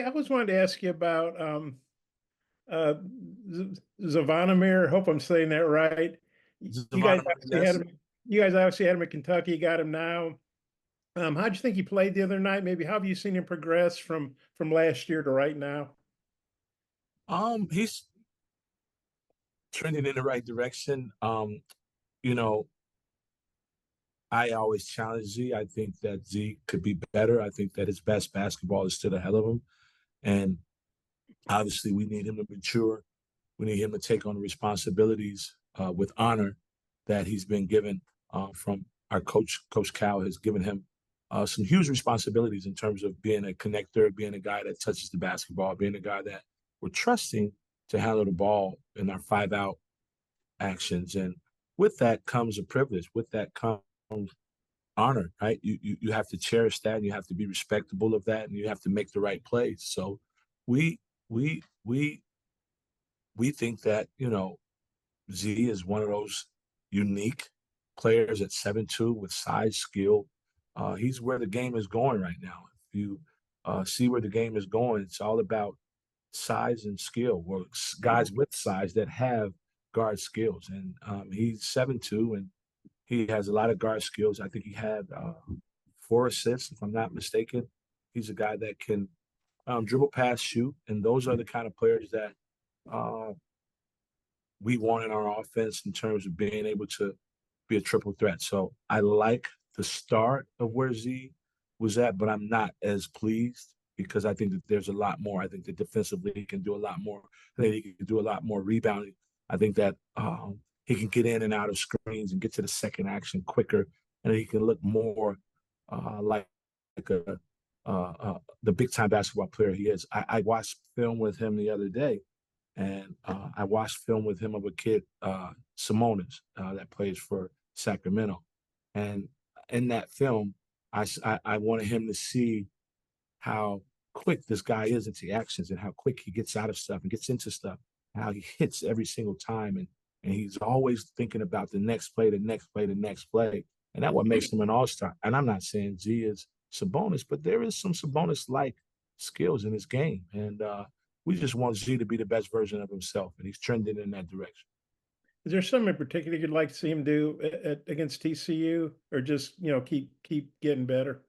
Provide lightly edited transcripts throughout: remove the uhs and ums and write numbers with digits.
I was wanted to ask you about uh, Zavonimir. Hope I'm saying that right. You guys Savannah obviously had Martinez. him. You guys obviously had him in Kentucky. You got him now. How'd you think he played the other night? Maybe how have you seen him progress from last year to right now? He's trending in the right direction. You know, I always challenge Z. I think that Z could be better. I think that his best basketball is still ahead of him. And obviously, we need him to mature. We need him to take on the responsibilities with honor that he's been given from our coach. Coach Cal has given him some huge responsibilities in terms of being a connector, being a guy that touches the basketball, being a guy that we're trusting to handle the ball in our 5 out actions. And with that comes a privilege. With that comes honor, right? You have to cherish that, and you have to be respectable of that, and you have to make the right plays. So we we we we think that Z is one of those unique players at 7'2" with size, skill. He's where the game is going right now. If you see where the game is going, it's all about size and skill. Well, guys with size that have guard skills, and he's 7'2", and he has a lot of guard skills. I think he had 4 assists, if I'm not mistaken. He's a guy that can dribble, pass, shoot, and those are the kind of players that uh, we want in our offense in terms of being able to be a triple threat. So I like the start of where Z was at, but I'm not as pleased because I think that there's a lot more. I think that defensively he can do a lot more. I think he can do a lot more rebounding. I think that he can get in and out of screens and get to the second action quicker, and he can look more like the big time basketball player he is. I watched film with him the other day, and I watched film with him of a kid, Simonis, that plays for Sacramento. And in that film, I wanted him to see how quick this guy is into actions and how quick he gets out of stuff and gets into stuff, how he hits every single time. And he's always thinking about the next play, the next play, the next play. And that's what makes him an all-star. And I'm not saying Z is Sabonis, but there is some Sabonis-like skills in his game. And we just want Z to be the best version of himself, and he's trending in that direction. Is there something in particular you'd like to see him do against TCU, or just keep getting better?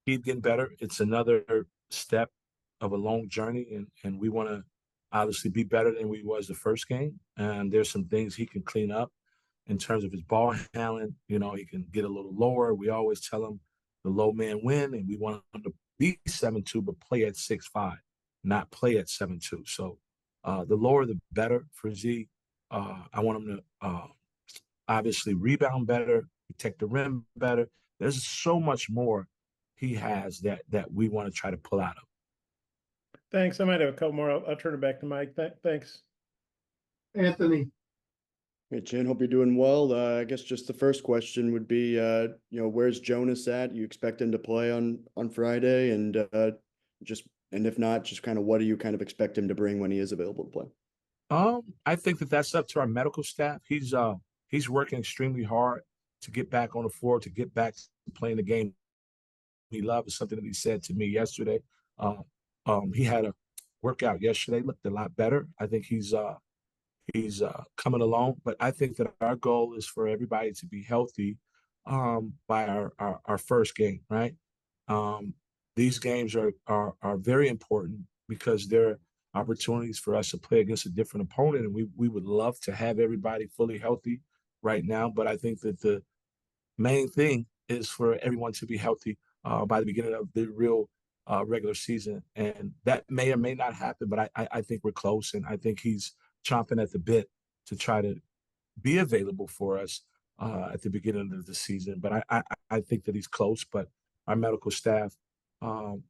Keep getting better. It's another step of a long journey, and we want to obviously be better than we was the first game. And there's some things he can clean up in terms of his ball handling. He can get a little lower. We always tell him the low man win, and we want him to be 7'2", but play at 6'5", not play at 7'2". So the lower the better for Z. I want him to obviously rebound better, protect the rim better. There's so much more he has that we want to try to pull out of. Thanks. I might have a couple more. I'll turn it back to Mike. Thanks. Anthony. Hey, Chin, hope you're doing well. I guess just the first question would be, where's Jonas at? You expect him to play on Friday, and if not, just kind of what do you kind of expect him to bring when he is available to play? I think that that's up to our medical staff. He's working extremely hard to get back on the floor, to get back to playing the game he loves. Is something that he said to me yesterday. He had a workout yesterday, looked a lot better. I think he's coming along, but I think that our goal is for everybody to be healthy by our first game, right? Um, these games are very important because they're opportunities for us to play against a different opponent, and we would love to have everybody fully healthy right now. But I think that the main thing is for everyone to be healthy by the beginning of the real regular season, and that may or may not happen. But I think we're close, and I think he's chomping at the bit to try to be available for us at the beginning of the season. But I think that he's close. But our medical staff,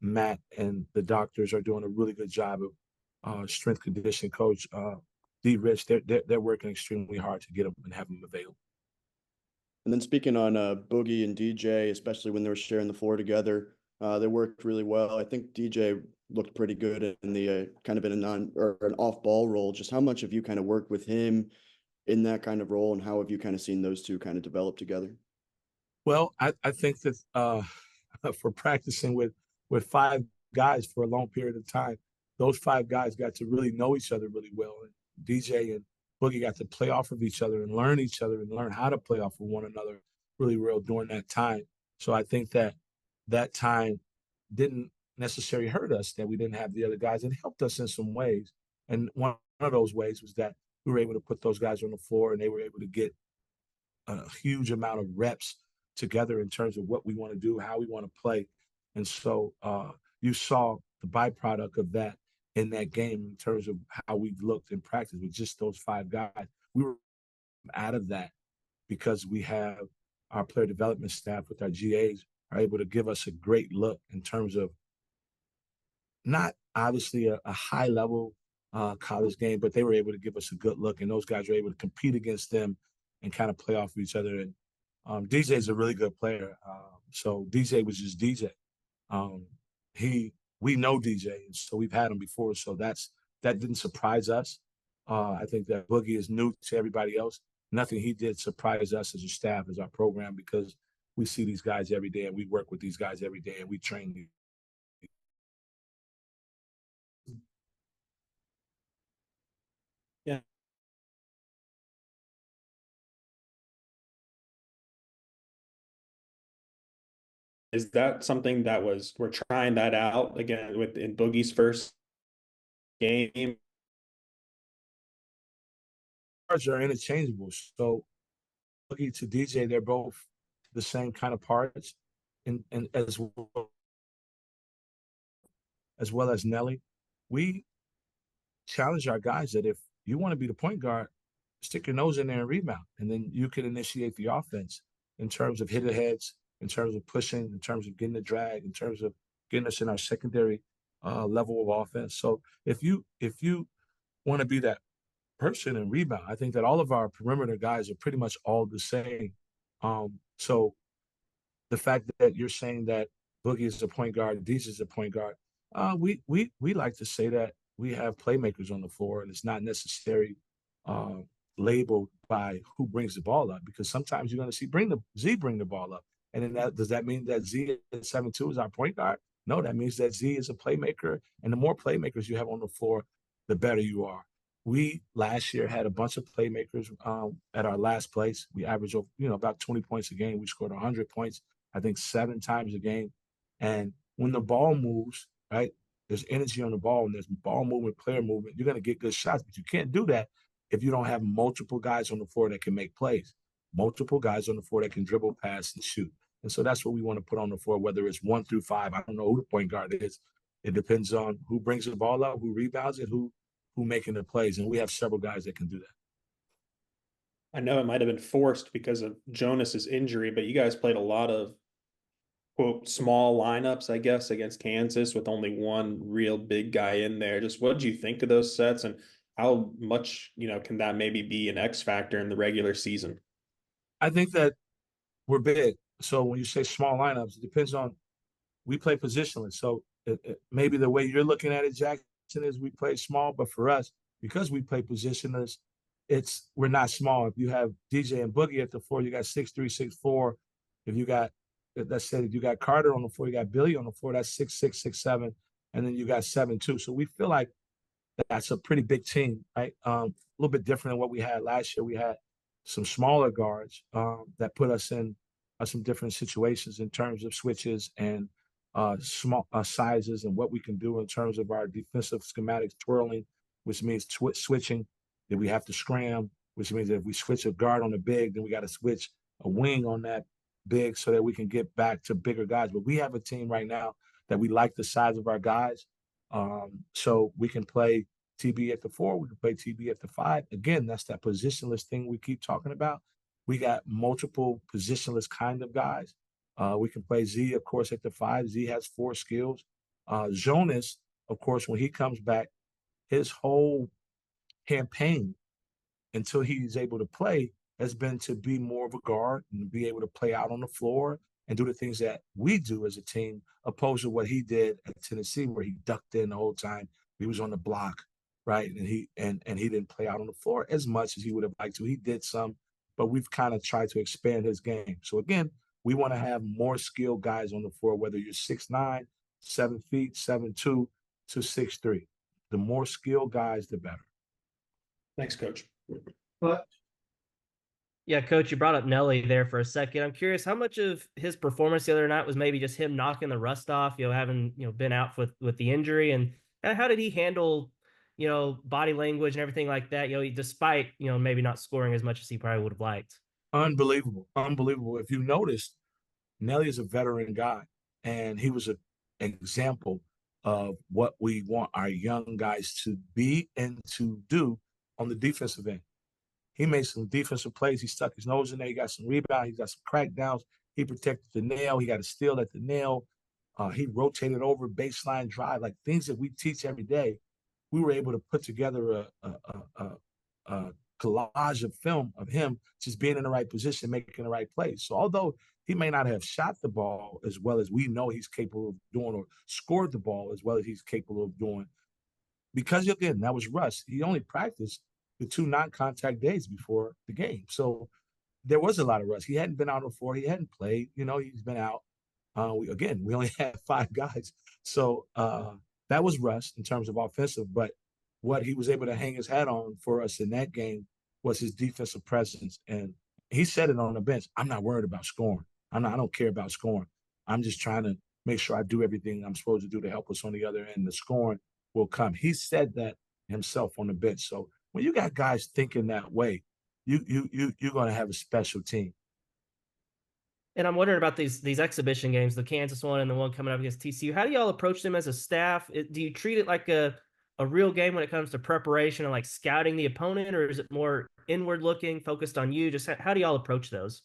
Matt and the doctors, are doing a really good job of strength conditioning coach D. Rich. They're working extremely hard to get him and have him available. And then speaking on Boogie and DJ, especially when they were sharing the floor together, they worked really well. I think DJ looked pretty good in the kind of in a non or an off ball role. Just how much have you kind of worked with him in that kind of role, and how have you kind of seen those two kind of develop together? Well, I think that for practicing with five guys for a long period of time. Those 5 guys got to really know each other really well. And DJ and Boogie got to play off of each other and learn each other and learn how to play off of one another really well during that time. So I think that that time didn't necessarily hurt us, that we didn't have the other guys. It helped us in some ways. And one of those ways was that we were able to put those guys on the floor and they were able to get a huge amount of reps together in terms of what we want to do, how we want to play. And so you saw the byproduct of that in that game in terms of how we looked in practice with just those 5 guys. We were out of that because we have our player development staff with our GAs are able to give us a great look in terms of not obviously a high level college game, but they were able to give us a good look, and those guys were able to compete against them and kind of play off of each other. And DJ is a really good player. So DJ was just DJ. We know DJ, and so we've had him before. So that didn't surprise us. I think that Boogie is new to everybody else. Nothing he did surprise us as a staff, as our program, because we see these guys every day and we work with these guys every day and we train these. Yeah. Is that something that we're trying that out again in Boogie's first game? Parts are interchangeable. So Boogie to DJ, they're both the same kind of parts, and as well as Nelly. We challenge our guys that if you want to be the point guard, stick your nose in there and rebound, and then you can initiate the offense in terms of hit aheads, in terms of pushing, in terms of getting the drag, in terms of getting us in our secondary level of offense. So if you want to be that person and rebound, I think that all of our perimeter guys are pretty much all the same. So the fact that you're saying that Boogie is a point guard, DJ is a point guard, we like to say that we have playmakers on the floor, and it's not necessarily labeled by who brings the ball up, because sometimes you're going to see Z bring the ball up, and then does that mean that Z at 7'2" is our point guard? No, that means that Z is a playmaker, and the more playmakers you have on the floor, the better you are. We last year had a bunch of playmakers at our last place. We averaged about 20 points a game. We scored 100 points, I think 7 times a game. And when the ball moves, right, there's energy on the ball and there's ball movement, player movement. You're going to get good shots, but you can't do that if you don't have multiple guys on the floor that can make plays, multiple guys on the floor that can dribble, pass, and shoot. And so that's what we want to put on the floor, whether it's 1 through 5. I don't know who the point guard is. It depends on who brings the ball up, who rebounds it, who making the plays. And we have several guys that can do that. I know it might have been forced because of Jonas's injury, but you guys played a lot of quote small lineups, I guess, against Kansas with only one real big guy in there. Just what did you think of those sets, and how much, can that maybe be an X factor in the regular season? I think that we're big. So when you say small lineups, it depends on, we play positionless. So maybe the way you're looking at it, Jackson, is we play small, but for us, because we play positionless, we're not small. If you have DJ and Boogie at the floor, you got 6'3", 6'4". If you got, let's say, you got Carter on the floor, you got Billy on the floor, that's 6'6", 6'7", and then you got 7'2". So we feel like that's a pretty big team, right? A little bit different than what we had last year. We had some smaller guards that put us in some different situations in terms of switches and small sizes and what we can do in terms of our defensive schematics, twirling, which means switching. Then we have to scram, which means that if we switch a guard on the big, then we got to switch a wing on that big so that we can get back to bigger guys. But we have a team right now that we like the size of our guys. So we can play TB at the 4, we can play TB at the 5. Again, that's that positionless thing we keep talking about. We got multiple positionless kind of guys. We can play Z, of course, at the 5. Z has 4 skills. Jonas, of course, when he comes back, his whole campaign until he's able to play has been to be more of a guard and be able to play out on the floor and do the things that we do as a team, opposed to what he did at Tennessee, where he ducked in the whole time. He was on the block, right? And he didn't play out on the floor as much as he would have liked to. He did some, but we've kind of tried to expand his game. So again, we want to have more skilled guys on the floor, whether you're 6'9", 7 feet, 7'2" to 6'3". The more skilled guys, the better. Thanks, Coach. But Yeah, Coach, you brought up Nelly there for a second. I'm curious how much of his performance the other night was maybe just him knocking the rust off, having, been out with the injury, and how did he handle, body language and everything like that, despite, maybe not scoring as much as he probably would have liked. Unbelievable. Unbelievable. If you noticed, Nelly is a veteran guy, and he was an example of what we want our young guys to be and to do on the defensive end. He made some defensive plays. He stuck his nose in there. He got some rebounds. He got some crackdowns. He protected the nail. He got a steal at the nail. He rotated over baseline drive, like things that we teach every day. We were able to put together a collage of film of him just being in the right position, making the right plays. So although he may not have shot the ball as well as we know he's capable of doing, or scored the ball as well as he's capable of doing, because again, that was rust. He only practiced the 2 non-contact days before the game. So there was a lot of rust. He hadn't been out before. He hadn't played. He's been out. We only had 5 guys. So that was rust in terms of offensive. But what he was able to hang his hat on for us in that game was his defensive presence. And he said it on the bench. I'm not worried about scoring. I don't care about scoring. I'm just trying to make sure I do everything I'm supposed to do to help us on the other end. The scoring will come. He said that himself on the bench. So when you got guys thinking that way, you're going to have a special team. And I'm wondering about these exhibition games, the Kansas one and the one coming up against TCU. How do y'all approach them as a staff? Do you treat it like a real game when it comes to preparation and like scouting the opponent, or is it more inward looking, focused on you? Just how do y'all approach those?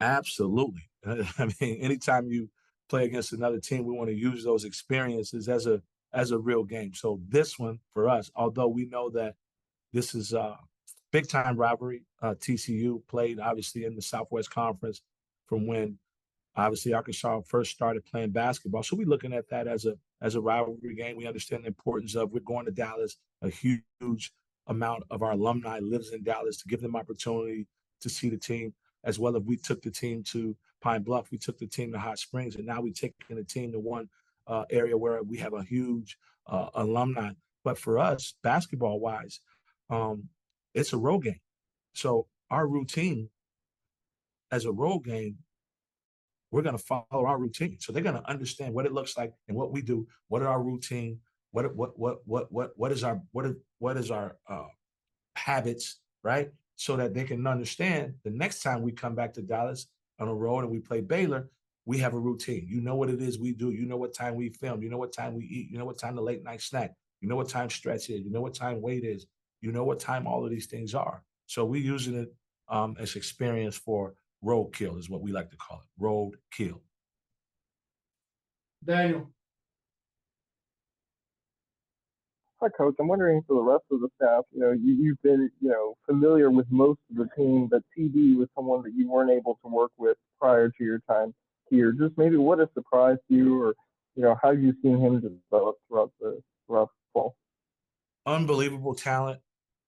Absolutely. I mean, anytime you play against another team, we want to use those experiences as a real game. So this one for us, although we know that this is a big time rivalry. TCU played obviously in the Southwest Conference from when obviously Arkansas first started playing basketball. So we're looking at that as a rivalry game. We understand the importance of, we're going to Dallas. A huge amount of our alumni lives in Dallas, to give them opportunity to see the team, as well as we took the team to Pine Bluff, we took the team to Hot Springs, and now we're taking the team to one area where we have a huge alumni. But for us, basketball wise, it's a road game. So our routine as a road game, we're going to follow our routine. So they're going to understand what it looks like and what we do. What are our routine? What is our habits, right? So that they can understand the next time we come back to Dallas on a road and we play Baylor, we have a routine. You know what it is we do. You know what time we film. You know what time we eat. You know what time the late night snack. You know what time stretch is. You know what time weight is. You know what time all of these things are. So we're using it as experience for roadkill, is what we like to call it. Roadkill. Daniel, Hi, Coach. I'm wondering for the rest of the staff, you've been, familiar with most of the team, but TD was someone that you weren't able to work with prior to your time here. Just maybe what has surprised you, or, how you've seen him develop throughout the fall? Unbelievable talent.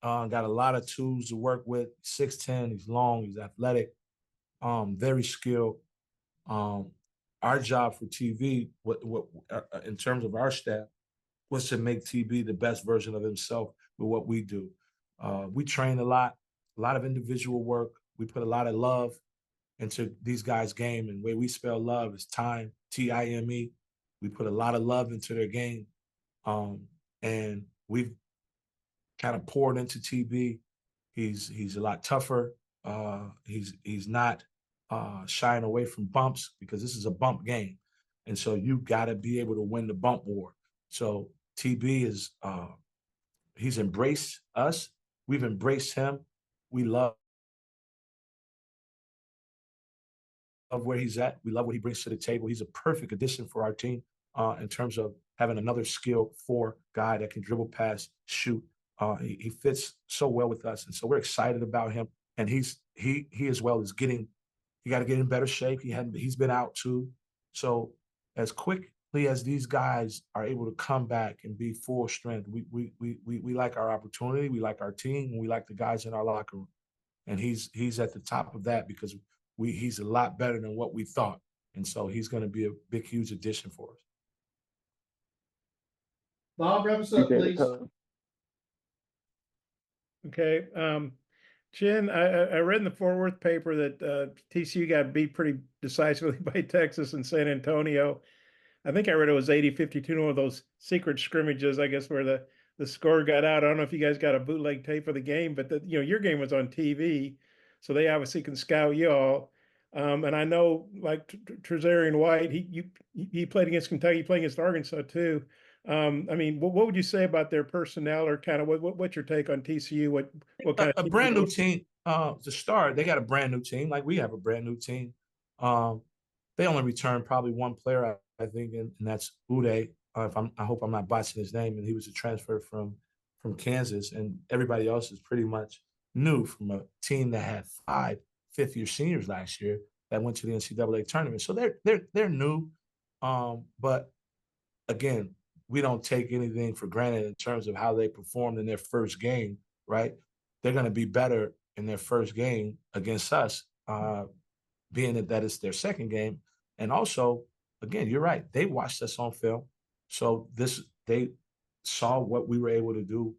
Got a lot of tools to work with. 6'10", he's long, he's athletic, very skilled. Our job for TV, what in terms of our staff, was to make TB the best version of himself with what we do. We train a lot of individual work. We put a lot of love into these guys' game, and the way we spell love is time, Time. We put a lot of love into their game, and we've kind of poured into TB. He's a lot tougher. He's not shying away from bumps, because this is a bump game, and so you got to be able to win the bump war. So TB is he's embraced us. We've embraced him. We love where he's at. We love what he brings to the table. He's a perfect addition for our team in terms of having another skilled 4 guy that can dribble, pass, shoot. He fits so well with us, and so we're excited about him. And he as well is getting. You got to get in better shape. He's been out too. So as quickly as these guys are able to come back and be full strength, we like our opportunity. We like our team. And we like the guys in our locker room. And he's at the top of that, because he's a lot better than what we thought. And so he's going to be a big, huge addition for us. Bob, wrap us up, Appreciate it, please. Coach. Okay. Chin, I read in the Fort Worth paper that TCU got beat pretty decisively by Texas and San Antonio. I think I read it was 80-52, one of those secret scrimmages, I guess, where the score got out. I don't know if you guys got a bootleg tape of the game, but your game was on TV, so they obviously can scout y'all. And I know, like Trezarian White, he played against Kentucky, he played against Arkansas too. I mean, what would you say about their personnel, or kind of what's your take on TCU? What kind A of brand new team to start. They got a brand new team, like we have a brand new team. They only returned probably one player, I think, and that's Uday. I hope I'm not botching his name, and he was a transfer from Kansas, and everybody else is pretty much new from a team that had 5 fifth-year seniors last year that went to the NCAA tournament. So they're new, but again, we don't take anything for granted in terms of how they performed in their first game, right? They're going to be better in their first game against us, being that it's their second game. And also, again, you're right. They watched us on film. So they saw what we were able to do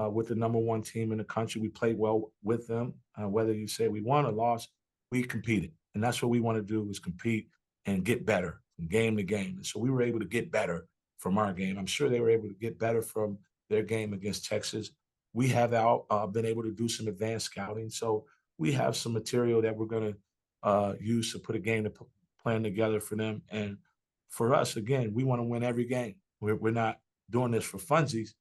with the number one team in the country. We played well with them. Whether you say we won or lost, we competed. And that's what we want to do, is compete and get better from game to game. And so we were able to get better from our game. I'm sure they were able to get better from their game against Texas. We have been able to do some advanced scouting. So we have some material that we're going to use to put a game plan together for them. And for us, again, we want to win every game. We're not doing this for funsies,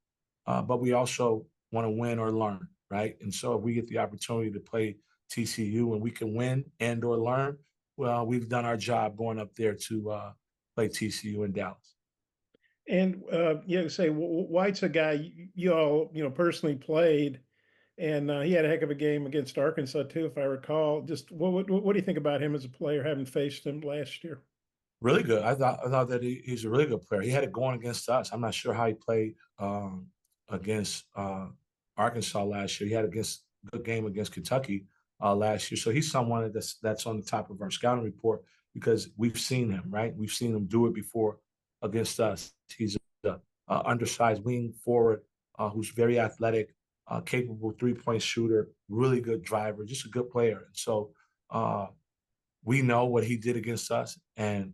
but we also want to win or learn, right? And so if we get the opportunity to play TCU and we can win and or learn, well, we've done our job going up there to play TCU in Dallas. And say White's a guy you all personally played, and he had a heck of a game against Arkansas too, if I recall. Just what do you think about him as a player, having faced him last year? Really good. I thought that he's a really good player. He had it going against us. I'm not sure how he played against Arkansas last year. He had a good game against Kentucky last year. So he's someone that's on the top of our scouting report because we've seen him, right? We've seen him do it before against us. He's a undersized wing forward who's very athletic, capable three-point shooter, really good driver, just a good player. And so we know what he did against us, and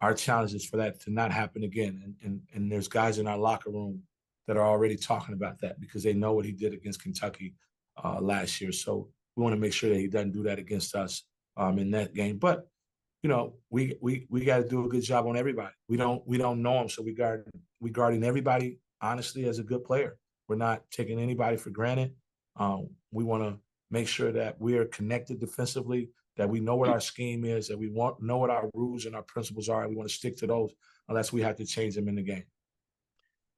our challenge is for that to not happen again. And there's guys in our locker room that are already talking about that because they know what he did against Kentucky last year. So we want to make sure that he doesn't do that against us in that game. But we got to do a good job on everybody. We don't know him, so we guarding everybody honestly as a good player. We're not taking anybody for granted. We want to make sure that we are connected defensively, that we know what our scheme is, that we know what our rules and our principles are, and we want to stick to those unless we have to change them in the game.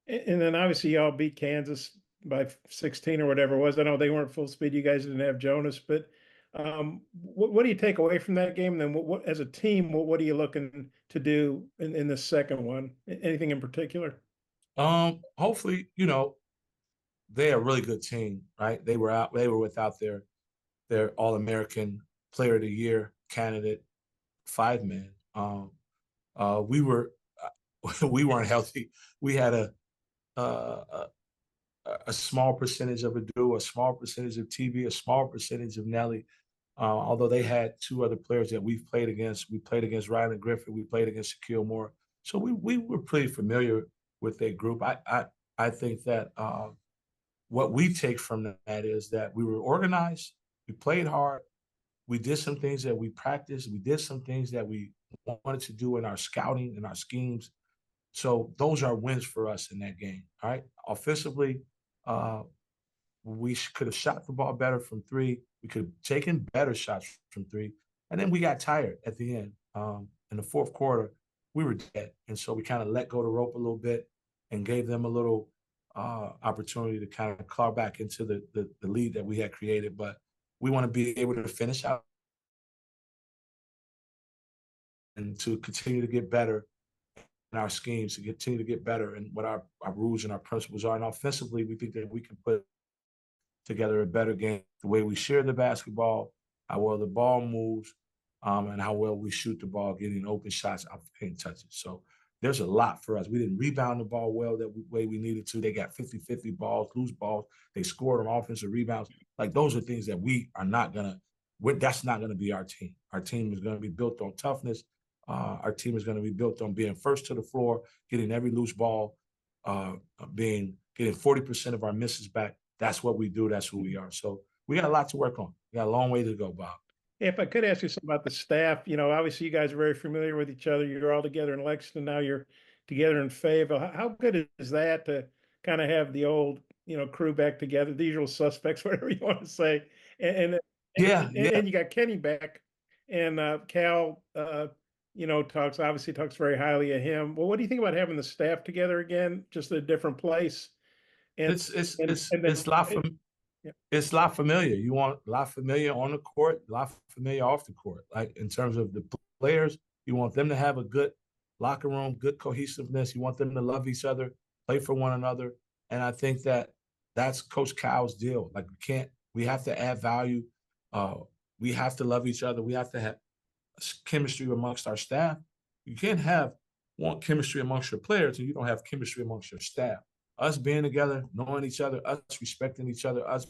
And then obviously y'all beat Kansas by 16 or whatever it was. I know they weren't full speed. You guys didn't have Jonas, but what do you take away from that game? And then what as a team, what are you looking to do in the second one? Anything in particular? Hopefully, they're a really good team, right? They were without their All-American Player of the Year candidate, 5-man. We weren't healthy. We had a small percentage of Adu, a small percentage of TV, a small percentage of Nelly. Although they had 2 other players that we've played against. We played against Rylan Griffith. We played against Shaquille Moore. So we were pretty familiar with their group. I think that what we take from that is that we were organized. We played hard. We did some things that we practiced. We did some things that we wanted to do in our scouting and our schemes. So those are wins for us in that game. All right. Offensively, we could have shot the ball better from 3. We could have taken better shots from 3. And then we got tired at the end. In the fourth quarter, we were dead. And so we kind of let go the rope a little bit and gave them a little opportunity to kind of claw back into the lead that we had created. But we want to be able to finish out and to continue to get better in our schemes, to continue to get better in what our rules and our principles are. And offensively, we think that we can put together a better game, the way we share the basketball, how well the ball moves, and how well we shoot the ball, getting open shots off the paint touches. So there's a lot for us. We didn't rebound the ball well that way we needed to. They got 50-50 balls, loose balls. They scored on offensive rebounds. Like those are things that we are not gonna. That's not gonna be our team. Our team is gonna be built on toughness. Our team is gonna be built on being first to the floor, getting every loose ball, getting 40% of our misses back. That's what we do. That's who we are. So we got a lot to work on. We got a long way to go, Bob. If I could ask you something about the staff, obviously you guys are very familiar with each other. You're all together in Lexington. Now you're together in Fayetteville. How good is that to kind of have the old, crew back together, the usual suspects, whatever you want to say. And Yeah, and you got Kenny back, and Cal, obviously talks very highly of him. Well, what do you think about having the staff together again, just a different place? And It's a lot it's La Familia. You want La Familia on the court, La Familia off the court. Like in terms of the players, you want them to have a good locker room, good cohesiveness. You want them to love each other, play for one another. And I think that's Coach Cal's deal. Like we have to add value. We have to love each other. We have to have chemistry amongst our staff. You can't want chemistry amongst your players and you don't have chemistry amongst your staff. Us being together, knowing each other, us respecting each other, us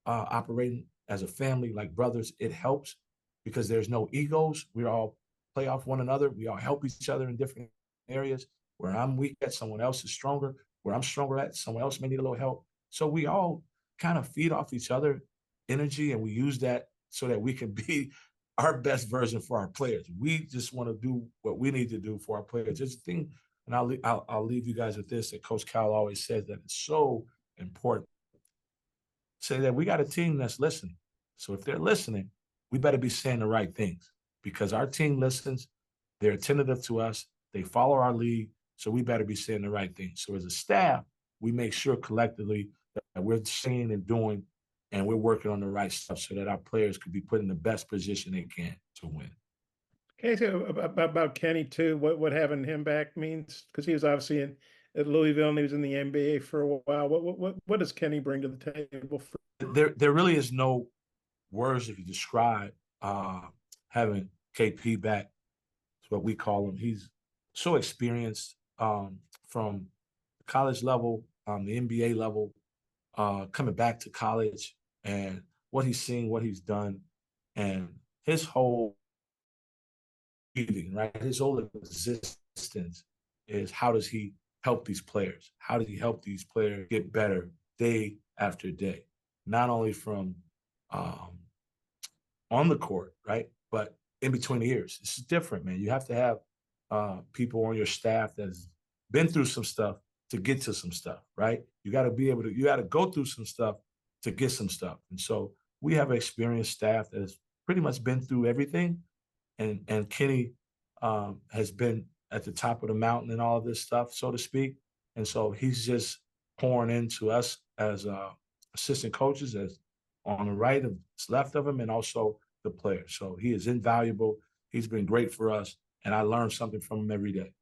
operating as a family like brothers, it helps because there's no egos. We all play off one another. We all help each other in different areas. Where I'm weak at, someone else is stronger. Where I'm stronger at, someone else may need a little help. So we all kind of feed off each other energy, and we use that so that we can be our best version for our players. We just want to do what we need to do for our players. It's a thing, and I'll leave you guys with this, that Coach Cal always says that it's so important. Say that we got a team that's listening. So if they're listening, we better be saying the right things because our team listens. They're attentive to us. They follow our lead. So we better be saying the right things. So as a staff, we make sure collectively that we're saying and doing, and we're working on the right stuff so that our players could be put in the best position they can to win. Okay, so about Kenny too, what having him back means, because he was obviously at Louisville and he was in the NBA for a while. What does Kenny bring to the table? There really is no words that you describe having KP back. That's what we call him. He's so experienced from the college level, the NBA level, coming back to college, and what he's seen, what he's done, and his whole right? His whole existence is how does he help these players? How does he help these players get better day after day? Not only from on the court, right? But in between the ears. This is different, man. You have to have people on your staff that's been through some stuff to get to some stuff, right? You got to go through some stuff to get some stuff. And so we have an experienced staff that has pretty much been through everything. And Kenny has been at the top of the mountain and all of this stuff, so to speak. And so he's just pouring into us as assistant coaches, as on the right and left of him, and also the players. So he is invaluable. He's been great for us, and I learned something from him every day.